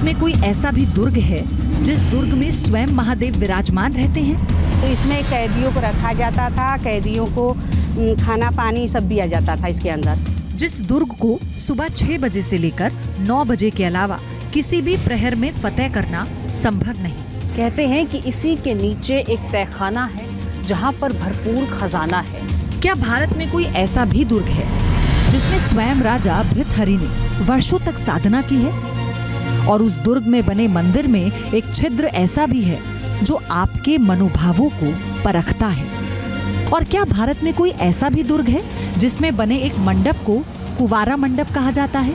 में कोई ऐसा भी दुर्ग है जिस दुर्ग में स्वयं महादेव विराजमान रहते हैं? तो इसमें कैदियों को रखा जाता था, कैदियों को खाना पानी सब दिया जाता था इसके अंदर। जिस दुर्ग को सुबह 6 बजे से लेकर 9 बजे के अलावा किसी भी प्रहर में फतेह करना संभव नहीं। कहते हैं कि इसी के नीचे एक तहखाना है जहाँ पर भरपूर खजाना है। क्या भारत में कोई ऐसा भी दुर्ग है जिसमें स्वयं राजा भृतहरि ने वर्षों तक साधना की है? और उस दुर्ग में बने मंदिर में एक छिद्र ऐसा भी है जो आपके मनोभावों को परखता है। और क्या भारत में कोई ऐसा भी दुर्ग है जिसमें बने एक मंडप को कुवारा मंडप कहा जाता है,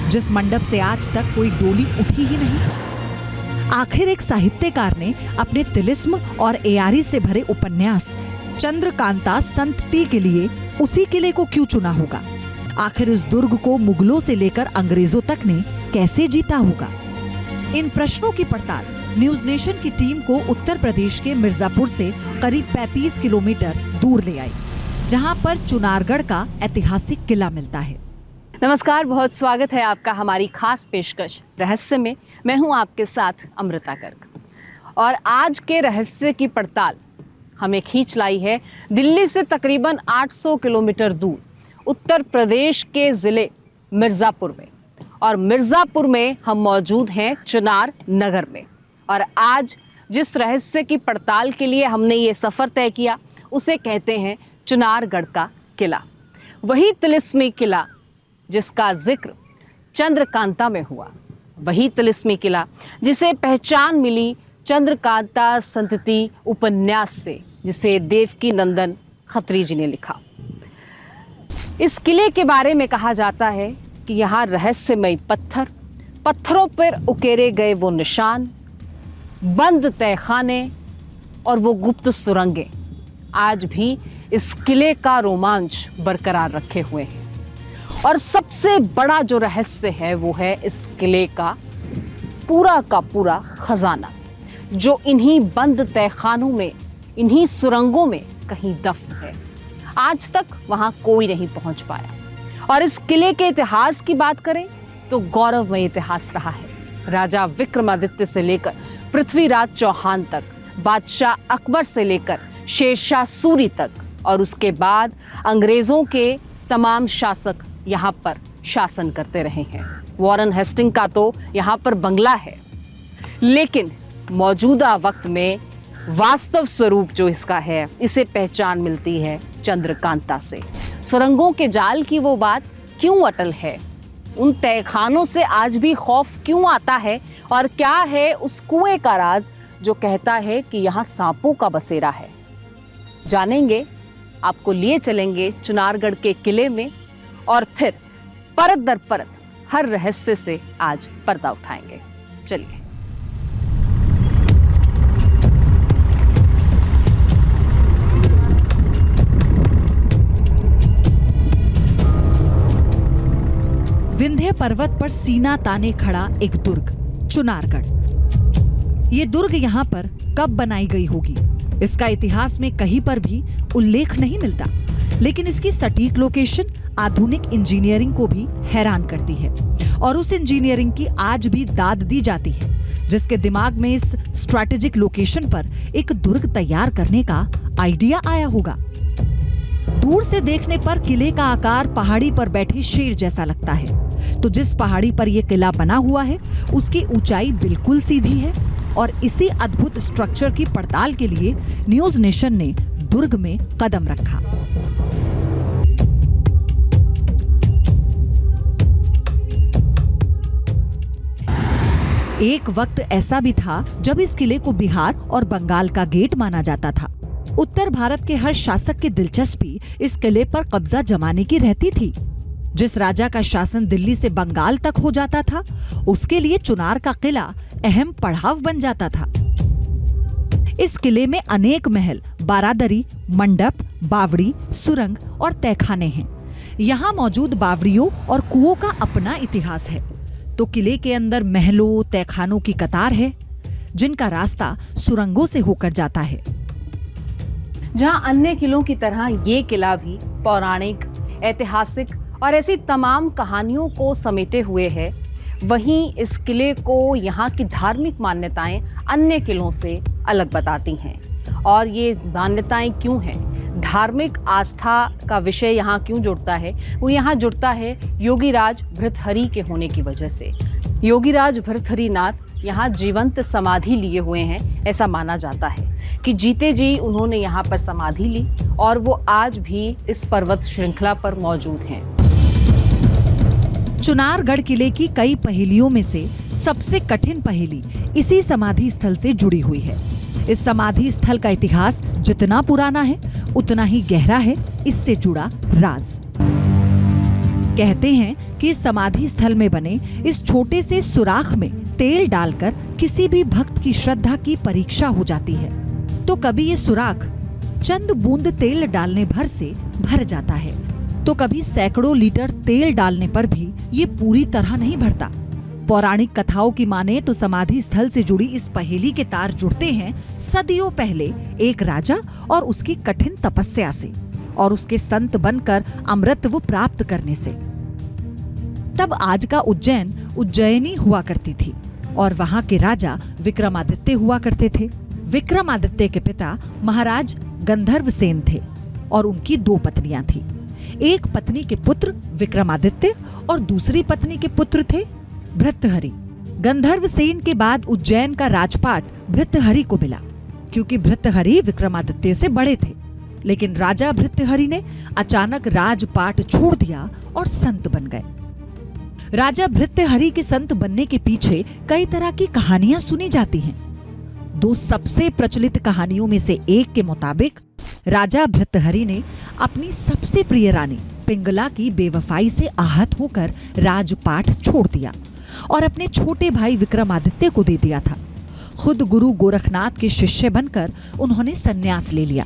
जिस मंडप से आज तक कोई डोली उठी ही नहीं? आखिर एक साहित्यकार ने अपने तिलिस्म और एआरी से भरे उपन्यास चंद्रकांता संतति के लिए उसी किले को क्यों चुना होगा? आखिर इस दुर्ग को मुगलों से लेकर अंग्रेजों तक ने कैसे जीता होगा? इन प्रश्नों की पड़ताल न्यूज नेशन की टीम को उत्तर प्रदेश के मिर्जापुर से करीब 35 किलोमीटर दूर ले आई, जहां पर चुनारगढ़ का ऐतिहासिक किला मिलता है। नमस्कार, बहुत स्वागत है आपका हमारी खास पेशकश रहस्य में। मैं हूं आपके साथ अमृता गर्ग और आज के रहस्य की पड़ताल हमें खींच लाई है दिल्ली से तकरीबन 800 किलोमीटर दूर उत्तर प्रदेश के ज़िले मिर्ज़ापुर में। और मिर्ज़ापुर में हम मौजूद हैं चुनार नगर में। और आज जिस रहस्य की पड़ताल के लिए हमने ये सफ़र तय किया उसे कहते हैं चुनारगढ़ का किला। वही तिलिस्मी किला जिसका जिक्र चंद्रकांता में हुआ, वही तिलिस्मी किला जिसे पहचान मिली चंद्रकांता संतति उपन्यास से, जिसे देवकी नंदन खत्री जी ने लिखा। इस किले के बारे में कहा जाता है कि यहाँ रहस्यमय पत्थरों पर उकेरे गए वो निशान, बंद तहखाने और वो गुप्त सुरंगें आज भी इस किले का रोमांच बरकरार रखे हुए हैं। और सबसे बड़ा जो रहस्य है वो है इस किले का पूरा खजाना, जो इन्हीं बंद तहखानों में, इन्हीं सुरंगों में कहीं दफन है। आज तक वहां कोई नहीं पहुंच पाया। और इस किले के इतिहास की बात करें तो गौरवमय इतिहास रहा है। राजा विक्रमादित्य से लेकर पृथ्वीराज चौहान तक, बादशाह अकबर से लेकर शेरशाह सूरी तक, और उसके बाद अंग्रेजों के तमाम शासक यहाँ पर शासन करते रहे हैं। वॉरेन हेस्टिंग का तो यहाँ पर बंगला है, लेकिन मौजूदा वक्त में वास्तव स्वरूप जो इसका है, इसे पहचान मिलती है चंद्रकांता से। सुरंगों के जाल की वो बात क्यों अटल है? उन तहखानों से आज भी खौफ क्यों आता है? और क्या है उस कुएं का राज जो कहता है कि यहाँ सांपों का बसेरा है? जानेंगे, आपको लिए चलेंगे चुनारगढ़ के किले में और फिर परत दर परत हर रहस्य से आज पर्दा उठाएंगे। चलिए। विंध्य पर्वत पर सीना ताने खड़ा एक दुर्ग चुनारगढ़। ये दुर्ग यहाँ पर कब बनाई गई होगी, इसका इतिहास में कहीं पर भी उल्लेख नहीं मिलता, लेकिन इसकी सटीक लोकेशन आधुनिक इंजीनियरिंग को भी हैरान करती है। और उस इंजीनियरिंग की आज भी दाद दी जाती है जिसके दिमाग में इस स्ट्रैटेजिक लोकेशन पर एक दुर्ग तैयार करने का आइडिया आया होगा। दूर से देखने पर किले का आकार पहाड़ी पर बैठे शेर जैसा लगता है, तो जिस पहाड़ी पर यह किला बना हुआ है उसकी ऊंचाई बिल्कुल सीधी है। और इसी अद्भुत स्ट्रक्चर की पड़ताल के लिए न्यूज नेशन ने दुर्ग में कदम रखा। एक वक्त ऐसा भी था जब इस किले को बिहार और बंगाल का गेट माना जाता था। उत्तर भारत के हर शासक की दिलचस्पी इस किले पर कब्जा जमाने की रहती थी। जिस राजा का शासन दिल्ली से बंगाल तक हो जाता था, उसके लिए चुनार का किला अहम पड़ाव बन जाता था। इस किले में अनेक महल, बारादरी, मंडप, बावड़ी, सुरंग और तहखाने हैं। यहाँ मौजूद बावड़ियों और कुओं का अपना इतिहास है। तो किले के अंदर महलों, तहखानों की कतार है जिनका रास्ता सुरंगों से होकर जाता है। जहां अन्य किलों की तरह ये किला भी पौराणिक, ऐतिहासिक और ऐसी तमाम कहानियों को समेटे हुए है, वहीं इस किले को यहाँ की धार्मिक मान्यताएं अन्य किलों से अलग बताती हैं। और ये मान्यताएं क्यों हैं, धार्मिक आस्था का विषय यहाँ क्यों जुड़ता है, वो यहाँ जुड़ता है योगीराज भृतहरि के होने की वजह से। योगीराज भृतहरिनाथ यहाँ जीवंत समाधि लिए हुए हैं। ऐसा माना जाता है कि जीते जी उन्होंने यहाँ पर समाधि ली और वो आज भी इस पर्वत श्रृंखला पर मौजूद हैं। चुनारगढ़ किले की कई पहेलियों में से सबसे कठिन पहेली इसी समाधि स्थल से जुड़ी हुई है। इस समाधि स्थल का इतिहास जितना पुराना है उतना ही गहरा है इससे जुड़ा राज। कहते हैं कि इस समाधि स्थल में बने इस छोटे से सुराख में तेल डालकर किसी भी भक्त की श्रद्धा की परीक्षा हो जाती है। तो कभी ये सुराख चंद बूंद तेल डालने भर से भर जाता है, तो कभी सैकड़ों लीटर तेल डालने पर भी ये पूरी तरह नहीं भरता। पौराणिक कथाओं की माने तो समाधि स्थल से जुड़ी इस पहेली के तार जुड़ते हैं सदियों पहले एक राजा और उसकी कठिन तपस्या से और उसके संत बनकर अमृतत्व प्राप्त करने से। तब आज का उज्जैन उज्जैनी हुआ करती थी और वहां के राजा विक्रमादित्य हुआ करते थे। विक्रमादित्य के पिता महाराज गंधर्वसेन थे और उनकी 2 पत्नियां थी। एक पत्नी के पुत्र विक्रमादित्य और दूसरी पत्नी के पुत्र थे भृतहरि। गंधर्वसेन के बाद उज्जैन का राजपाट भृतहरि को मिला, क्योंकि भृतहरि विक्रमादित्य से बड़े थे। लेकिन राजा भृतहरि ने अचानक राजपाट छोड़ दिया और संत बन गए। राजा भृतहरि के संत बनने के पीछे कई तरह की कहानियां सुनी जाती हैं। 2 सबसे प्रचलित कहानियों में से एक के मुताबिक राजा भृतहरि ने अपनी सबसे प्रिय रानी पिंगला की बेवफाई से आहत होकर राजपाट छोड़ दिया और अपने छोटे भाई विक्रमादित्य को दे दिया था। खुद गुरु गोरखनाथ के शिष्य बनकर उन्होंने संन्यास ले लिया।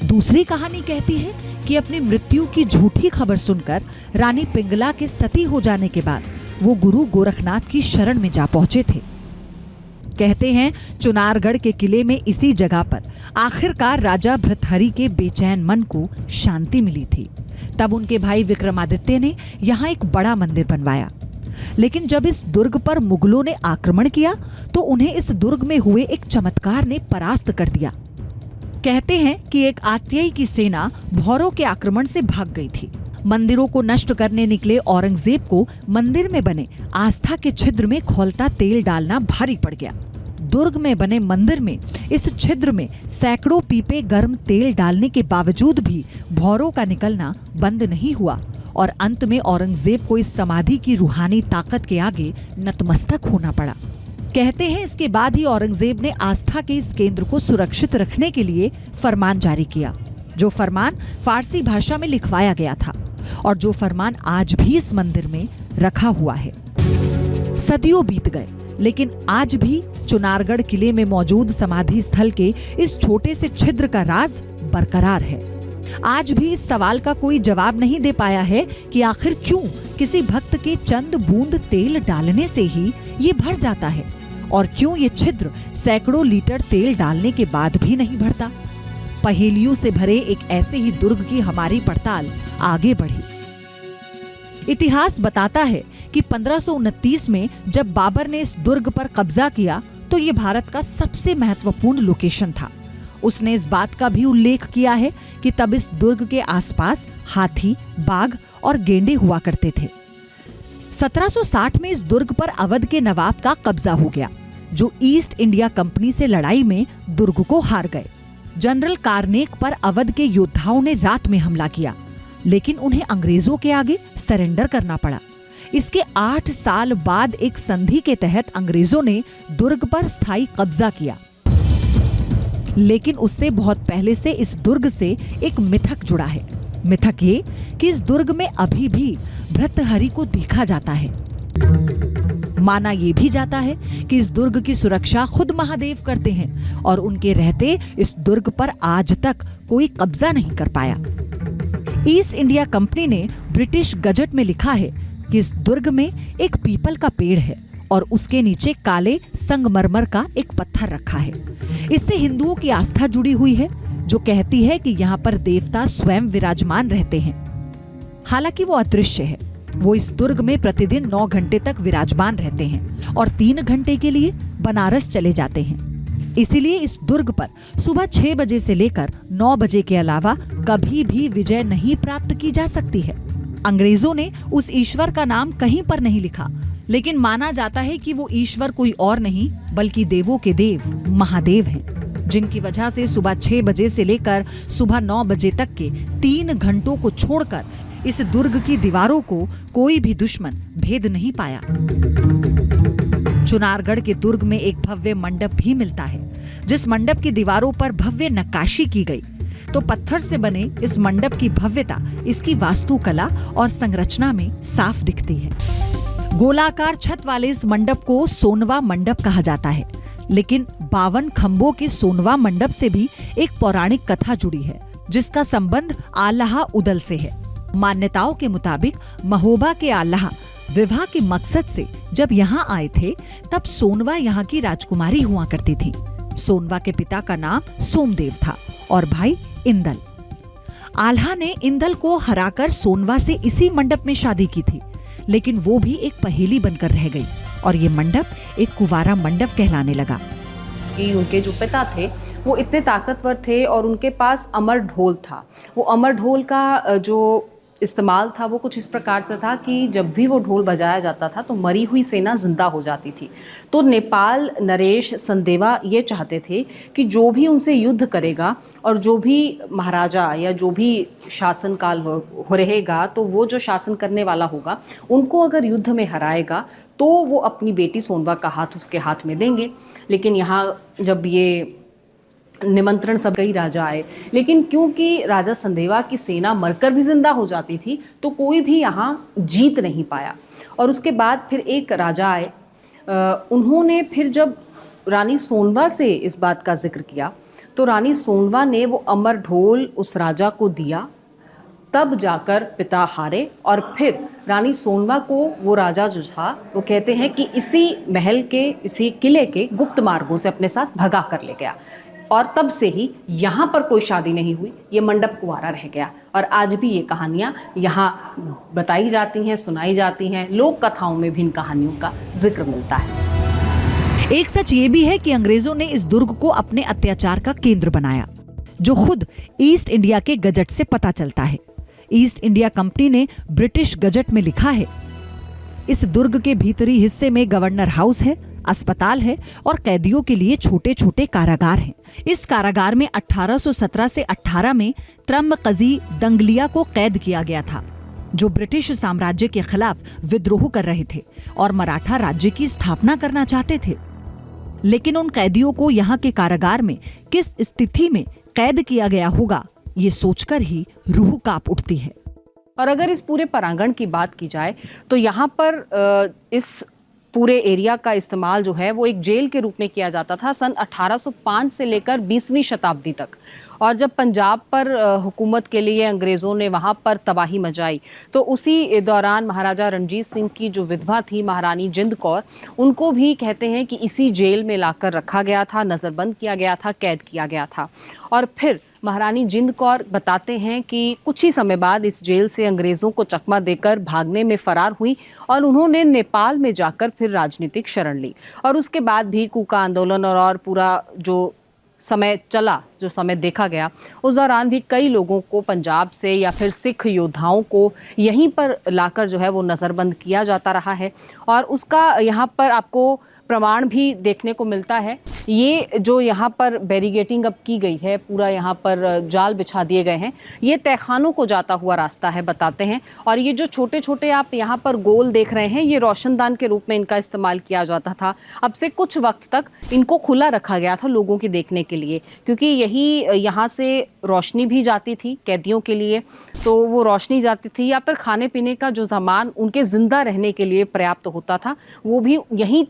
दूसरी कहानी कहती है कि अपनी मृत्यु की झूठी खबर सुनकर रानी पिंगला के सती हो जाने के बाद वो गुरु गोरखनाथ की शरण में जा पहुंचे थे। कहते हैं चुनारगढ़ के किले में इसी जगह पर आखिरकार राजा भृतहरि के बेचैन मन को शांति मिली थी। तब उनके भाई विक्रमादित्य ने यहाँ एक बड़ा मंदिर बनवाया। लेकिन जब इस दुर्ग पर मुगलों ने आक्रमण किया तो उन्हें इस दुर्ग में हुए एक चमत्कार ने परास्त कर दिया। कहते हैं कि एक आत्यई की सेना भौरों के आक्रमण से भाग गई थी। मंदिरों को नष्ट करने निकले औरंगजेब को मंदिर में बने आस्था के छिद्र में खौलता तेल डालना भारी पड़ गया। दुर्ग में बने मंदिर में इस छिद्र में सैकड़ों पीपे गर्म तेल डालने के बावजूद भी भौरों का निकलना बंद नहीं हुआ और अंत में औरंगजेब को इस समाधि की रूहानी ताकत के आगे नतमस्तक होना पड़ा। कहते हैं इसके बाद ही औरंगजेब ने आस्था के इस केंद्र को सुरक्षित रखने के लिए फरमान जारी किया, जो फरमान फारसी भाषा में लिखवाया गया था और जो फरमान आज भी इस मंदिर में रखा हुआ है। सदियों बीत गए, लेकिन आज भी चुनारगढ़ किले में मौजूद समाधि स्थल के इस छोटे से छिद्र का राज बरकरार है। आज भी इस सवाल का कोई जवाब नहीं दे पाया है कि आखिर क्यों किसी भक्त के चंद बूंद तेल डालने से ही ये भर जाता है और क्यों ये छिद्र सैकड़ों लीटर तेल डालने के बाद भी नहीं भरता। पहेलियों से भरे एक ऐसे ही दुर्ग की हमारी पड़ताल आगे बढ़ी। इतिहास बताता है कि 1529 में जब बाबर ने इस दुर्ग पर कब्जा किया तो ये भारत का सबसे महत्वपूर्ण लोकेशन था। उसने इस बात का भी उल्लेख किया है कि तब इस दुर्ग के आसपास हाथी, बाघ और गेंडे हुआ करते थे। 1760 में इस दुर्ग पर अवध के नवाब का कब्जा हो गया, जो ईस्ट इंडिया कंपनी से लड़ाई में दुर्ग को हार गए। जनरल कार्नेक पर अवध के योद्धाओं ने रात में हमला किया, लेकिन उन्हें अंग्रेजों के आगे सरेंडर करना पड़ा। इसके 8 साल बाद एक संधि के तहत अंग्रेजों ने दुर्ग पर स्थायी कब्जा किया, लेकिन उससे बहुत पहले से इस दुर्ग से एक मिथक जुड़ा है। मिथक ये कि इस दुर्ग में अभी भी भृतहरि को देखा जाता है। माना ये भी जाता है कि इस दुर्ग की सुरक्षा खुद महादेव करते हैं और उनके रहते इस दुर्ग पर आज तक कोई कब्जा नहीं कर पाया। ईस्ट इंडिया कंपनी ने ब्रिटिश गजट में लिखा है कि इस दुर्ग में एक पीपल का पेड़ है और उसके नीचे काले संगमरमर का एक पत्थर रखा है। इससे हिंदुओं की आस्था जुड़ी हुई है, जो कहती है कि यहाँ पर देवता स्वयं विराजमान रहते हैं। हालांकि वो अदृश्य है, वो इस दुर्ग में प्रतिदिन 9 घंटे तक विराजमान रहते हैं और 3 घंटे के लिए बनारस चले जाते हैं। इसीलिए इस दुर्ग पर सुबह 6 बजे से लेकर 9 बजे के अलावा कभी भी विजय नहीं प्राप्त की जा सकती है। अंग्रेजों ने उस ईश्वर का नाम कहीं पर नहीं लिखा, लेकिन माना जाता है कि वो ईश्वर कोई और नहीं बल्कि देवों के देव महादेव हैं, जिनकी वजह से सुबह 6 बजे से लेकर सुबह 9 बजे तक के 3 घंटों को छोड़कर इस दुर्ग की दीवारों को कोई भी दुश्मन भेद नहीं पाया। चुनारगढ़ के दुर्ग में एक भव्य मंडप भी मिलता है, जिस मंडप की दीवारों पर भव्य नक्काशी की गई। तो पत्थर से बने इस मंडप की भव्यता इसकी वास्तुकला और संरचना में साफ दिखती है। गोलाकार छत वाले इस मंडप को सोनवा मंडप कहा जाता है, लेकिन 52 खंभों के सोनवा मंडप से भी एक पौराणिक कथा जुड़ी है, जिसका संबंध आल्हा उदल से है। मान्यताओं के मुताबिक महोबा के आल्हा विवाह के मकसद से जब यहाँ आए थे, तब सोनवा यहाँ की राजकुमारी हुआ करती थी। सोनवा के पिता का नाम सोमदेव था और भाई इंदल। आल्हा ने इंदल को हराकर सोनवा से इसी मंडप में शादी की थी, लेकिन वो भी एक पहेली बनकर रह गई और ये मंडप एक कुंवारा मंडप कहलाने लगा। कि उनके जो पिता थे वो इतने ताकतवर थे और उनके पास अमर ढोल था। वो अमर ढोल का जो इस्तेमाल था वो कुछ इस प्रकार से था कि जब भी वो ढोल बजाया जाता था तो मरी हुई सेना जिंदा हो जाती थी। तो नेपाल नरेश संदेवा ये चाहते थे कि जो भी उनसे युद्ध करेगा और जो भी महाराजा या जो भी शासनकाल हो रहेगा, तो वो जो शासन करने वाला होगा उनको अगर युद्ध में हराएगा तो वो अपनी बेटी सोनवा का हाथ उसके हाथ में देंगे। लेकिन यहाँ जब ये निमंत्रण सब कई राजा आए, लेकिन क्योंकि राजा संदेवा की सेना मरकर भी जिंदा हो जाती थी तो कोई भी यहाँ जीत नहीं पाया। और उसके बाद फिर एक राजा आए, उन्होंने फिर जब रानी सोनवा से इस बात का जिक्र किया तो रानी सोनवा ने वो अमर ढोल उस राजा को दिया। तब जाकर पिता हारे और फिर रानी सोनवा को वो राजा जो था वो कहते हैं कि इसी महल के इसी किले के गुप्त मार्गों से अपने साथ भगा कर ले गया। और तब से ही यहाँ पर कोई शादी नहीं हुई, ये मंडप कुंवारा रह गया। और आज भी ये कहानियाँ यहाँ बताई जाती हैं, सुनाई जाती हैं। लोक कथाओं में भी इन कहानियों का जिक्र मिलता है। एक सच ये भी है कि अंग्रेजों ने इस दुर्ग को अपने अत्याचार का केंद्र बनाया, जो खुद ईस्ट इंडिया के गजट से पता चलता है। ईस्ट इंडिया कंपनी ने ब्रिटिश गजट में लिखा है, इस दुर्ग के भीतरी हिस्से में गवर्नर हाउस है, अस्पताल है और कैदियों के लिए छोटे छोटे कारागार हैं। इस कारागार में 1817 से 18 में त्रम्बकजी दंगलिया को कैद किया गया था, जो ब्रिटिश साम्राज्य के खिलाफ विद्रोह कर रहे थे और मराठा राज्य की स्थापना करना चाहते थे। लेकिन उन कैदियों को यहाँ के कारागार में किस स्थिति में कैद किया गया होगा, ये सोचकर ही रूह कांप उठती है। और अगर इस पूरे प्रांगण की बात की जाए तो यहाँ पर इस पूरे एरिया का इस्तेमाल जो है वो एक जेल के रूप में किया जाता था सन 1805 से लेकर 20वीं शताब्दी तक। और जब पंजाब पर हुकूमत के लिए अंग्रेज़ों ने वहाँ पर तबाही मचाई तो उसी दौरान महाराजा रणजीत सिंह की जो विधवा थी महारानी जिंद कौर, उनको भी कहते हैं कि इसी जेल में लाकर रखा गया था, नज़रबंद किया गया था, कैद किया गया था। और फिर महारानी जिंद कौर बताते हैं कि कुछ ही समय बाद इस जेल से अंग्रेज़ों को चकमा देकर भागने में फरार हुई और उन्होंने नेपाल में जाकर फिर राजनीतिक शरण ली। और उसके बाद भी कूका आंदोलन और पूरा जो समय चला, जो समय देखा गया, उस दौरान भी कई लोगों को पंजाब से या फिर सिख योद्धाओं को यहीं पर लाकर जो है वो नज़रबंद किया जाता रहा है। और उसका यहाँ पर आपको प्रमाण भी देखने को मिलता है। ये जो यहाँ पर बैरिगेटिंग अब की गई है, पूरा यहाँ पर जाल बिछा दिए गए हैं, ये तहखानों को जाता हुआ रास्ता है बताते हैं। और ये जो छोटे छोटे आप यहाँ पर गोल देख रहे हैं, ये रोशनदान के रूप में इनका इस्तेमाल किया जाता था। अब से कुछ वक्त तक इनको खुला रखा गया था लोगों की देखने के लिए, क्योंकि यही यहाँ से रोशनी भी जाती थी कैदियों के लिए, तो वो रोशनी जाती थी या फिर खाने पीने का जो सामान उनके ज़िंदा रहने के लिए पर्याप्त होता था, वो भी यहीं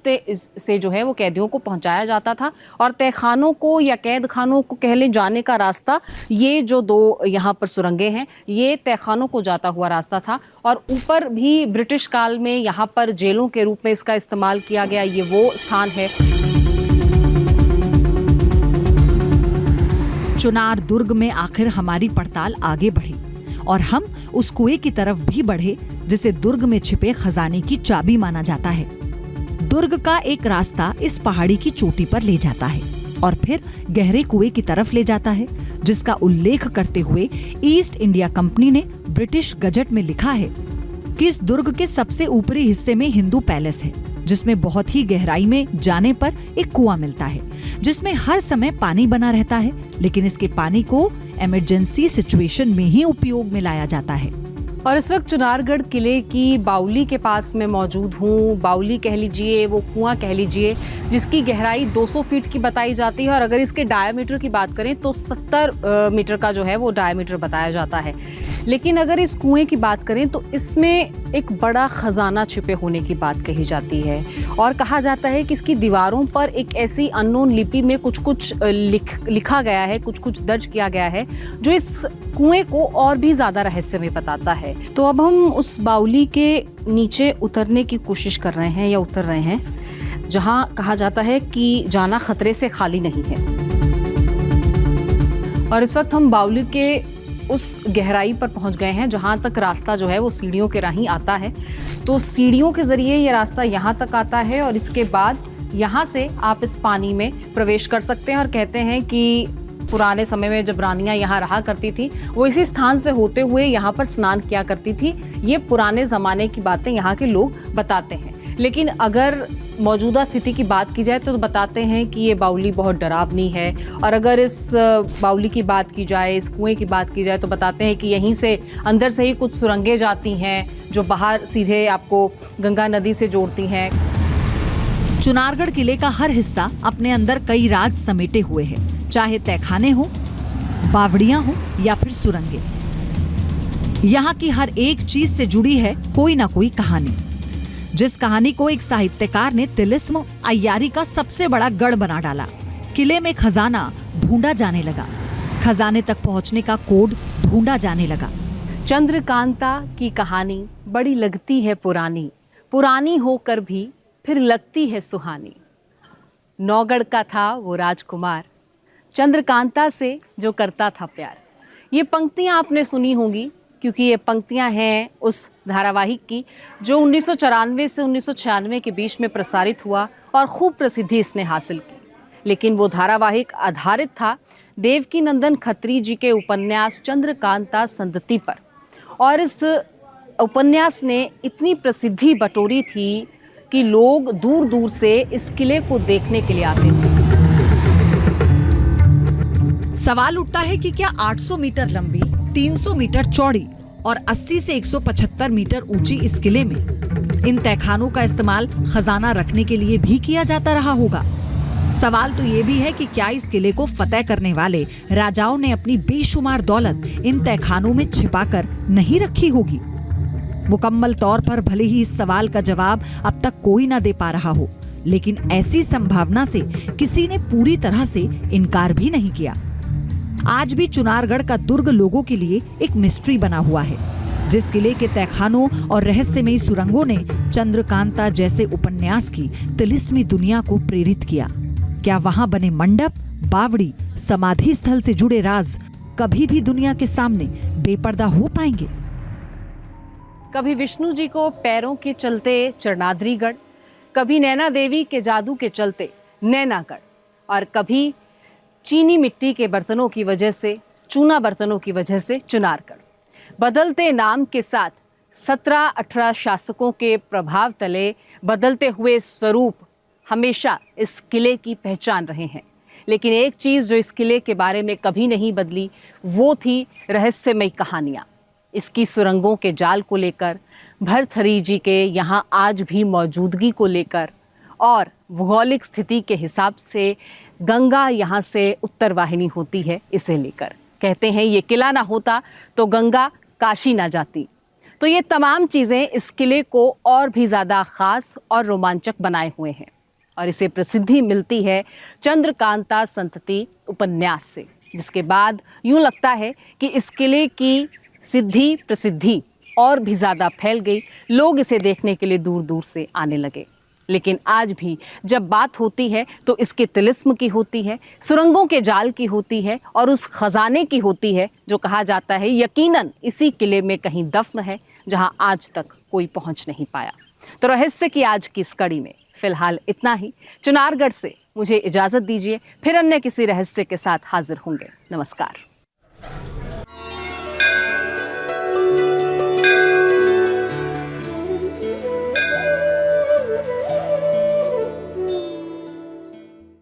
से जो है वो कैदियों को पहुंचाया जाता था। और तहखानों को या कैद खानों को कहले जाने का रास्ता, ये जो दो यहाँ पर सुरंगें हैं, ये तहखानों को जाता हुआ रास्ता था। और ऊपर भी ब्रिटिश काल में यहाँ पर जेलों के रूप में इसका इस्तेमाल किया गया, ये वो स्थान है। चुनार दुर्ग में आखिर हमारी पड़ताल आगे बढ़ी और हम उस कुएं की तरफ भी बढ़े जिसे दुर्ग में छिपे खजाने की चाबी माना जाता है। दुर्ग का एक रास्ता इस पहाड़ी की चोटी पर ले जाता है और फिर गहरे कुएं की तरफ ले जाता है, जिसका उल्लेख करते हुए ईस्ट इंडिया कंपनी ने ब्रिटिश गजट में लिखा है कि इस दुर्ग के सबसे ऊपरी हिस्से में हिंदू पैलेस है, जिसमें बहुत ही गहराई में जाने पर एक कुआं मिलता है, जिसमें हर समय पानी बना रहता है, लेकिन इसके पानी को इमरजेंसी सिचुएशन में ही उपयोग में लाया जाता है। और इस वक्त चुनारगढ़ किले की बाउली के पास मैं मौजूद हूँ। बाउली कह लीजिए, वो कुआं कह लीजिए, जिसकी गहराई 200 फीट की बताई जाती है और अगर इसके डायमीटर की बात करें तो 70 मीटर का जो है वो डायमीटर बताया जाता है। लेकिन अगर इस कुएं की बात करें तो इसमें एक बड़ा खजाना छिपे होने की बात कही जाती है और कहा जाता है कि इसकी दीवारों पर एक ऐसी अननोन लिपि में कुछ लिखा गया है, कुछ दर्ज किया गया है, जो इस कुएं को और भी ज्यादा रहस्यमय बताता है। तो अब हम उस बाउली के नीचे उतरने की कोशिश कर रहे हैं या उतर रहे हैं, जहां कहा जाता है कि जाना खतरे से खाली नहीं है। और इस वक्त हम बाउली के उस गहराई पर पहुंच गए हैं जहां तक रास्ता जो है वो सीढ़ियों के राही आता है। तो सीढ़ियों के जरिए ये रास्ता यहां तक आता है और इसके बाद यहां से आप इस पानी में प्रवेश कर सकते हैं। और कहते हैं कि पुराने समय में जब रानियां यहाँ रहा करती थी, वो इसी स्थान से होते हुए यहाँ पर स्नान किया करती थी। ये पुराने ज़माने की बातें यहाँ के लोग बताते हैं। लेकिन अगर मौजूदा स्थिति की बात की जाए तो बताते हैं कि ये बाउली बहुत डरावनी है। और अगर इस बाउली की बात की जाए, इस कुएं की बात की जाए तो बताते हैं कि यहीं से अंदर से ही कुछ सुरंगें जाती हैं जो बाहर सीधे आपको गंगा नदी से जोड़ती हैं। चुनारगढ़ किले का हर हिस्सा अपने अंदर कई राज समेटे हुए है, चाहे तहखाने हो, बावड़ियां हो या फिर सुरंगें। यहाँ की हर एक चीज से जुड़ी है कोई ना कोई कहानी, जिस कहानी को एक साहित्यकार ने तिलिस्म अय्यारी का सबसे बड़ा गढ़ बना डाला। किले में खजाना ढूंढा जाने लगा, खजाने तक पहुंचने का कोड ढूंढा जाने लगा। चंद्रकांता की कहानी बड़ी लगती है पुरानी, पुरानी होकर भी फिर लगती है सुहानी। नौगढ़ का था वो राजकुमार, चंद्रकांता से जो करता था प्यार। ये पंक्तियां आपने सुनी होंगी क्योंकि ये पंक्तियां हैं उस धारावाहिक की जो 1994 से 1996 के बीच में प्रसारित हुआ और खूब प्रसिद्धि इसने हासिल की। लेकिन वो धारावाहिक आधारित था देवकी नंदन खत्री जी के उपन्यास चंद्रकांता संतति पर। और इस उपन्यास ने इतनी प्रसिद्धि बटोरी थी कि लोग दूर दूर से इस किले को देखने के लिए आते थे। सवाल उठता है कि क्या 800 मीटर लंबी, 300 मीटर चौड़ी और 80 से 175 मीटर ऊंची इस किले में इन तहखानों का इस्तेमाल खजाना रखने के लिए भी किया जाता रहा होगा? सवाल तो ये भी है कि क्या इस किले को फतेह करने वाले राजाओं ने अपनी बेशुमार दौलत इन तहखानों में छिपाकर नहीं रखी होगी? मुकम्मल तौर पर भले ही इस सवाल का जवाब अब तक कोई ना दे पा रहा हो, लेकिन ऐसी संभावना से किसी ने पूरी तरह से इनकार भी नहीं किया। आज भी चुनारगढ़ का दुर्ग लोगों के लिए एक मिस्ट्री बना हुआ है। जिस किले के तहखानों और रहस्यमयी सुरंगों ने चंद्रकांता जैसे उपन्यास की तिलिस्मी दुनिया को प्रेरित किया, क्या वहां बने मंडप, बावड़ी, समाधि स्थल से जुड़े राज कभी भी दुनिया के सामने बेपर्दा हो पाएंगे? कभी विष्णु जी को पैरों के चलते चरणाद्रीगढ़, कभी नैना देवी के जादू के चलते नैनागढ़, और कभी चीनी मिट्टी के बर्तनों की वजह से, चूना बर्तनों की वजह से चुनारगढ़। बदलते नाम के साथ 17-18 शासकों के प्रभाव तले बदलते हुए स्वरूप हमेशा इस किले की पहचान रहे हैं। लेकिन एक चीज़ जो इस किले के बारे में कभी नहीं बदली वो थी रहस्यमयी कहानियाँ। इसकी सुरंगों के जाल को लेकर, भरथरी जी के यहाँ आज भी मौजूदगी को लेकर, और भौगोलिक स्थिति के हिसाब से गंगा यहाँ से उत्तर वाहिनी होती है, इसे लेकर कहते हैं ये किला ना होता तो गंगा काशी ना जाती। तो ये तमाम चीज़ें इस किले को और भी ज़्यादा ख़ास और रोमांचक बनाए हुए हैं और इसे प्रसिद्धि मिलती है चंद्रकांता संतति उपन्यास से, जिसके बाद यूँ लगता है कि इस किले की सिद्धि प्रसिद्धि और भी ज़्यादा फैल गई, लोग इसे देखने के लिए दूर दूर से आने लगे। लेकिन आज भी जब बात होती है तो इसके तिलिस्म की होती है, सुरंगों के जाल की होती है और उस खजाने की होती है जो कहा जाता है यकीनन इसी किले में कहीं दफन है, जहां आज तक कोई पहुंच नहीं पाया। तो रहस्य की आज की इस कड़ी में फिलहाल इतना ही। चुनारगढ़ से मुझे इजाजत दीजिए, फिर अन्य किसी रहस्य के साथ हाजिर होंगे। नमस्कार।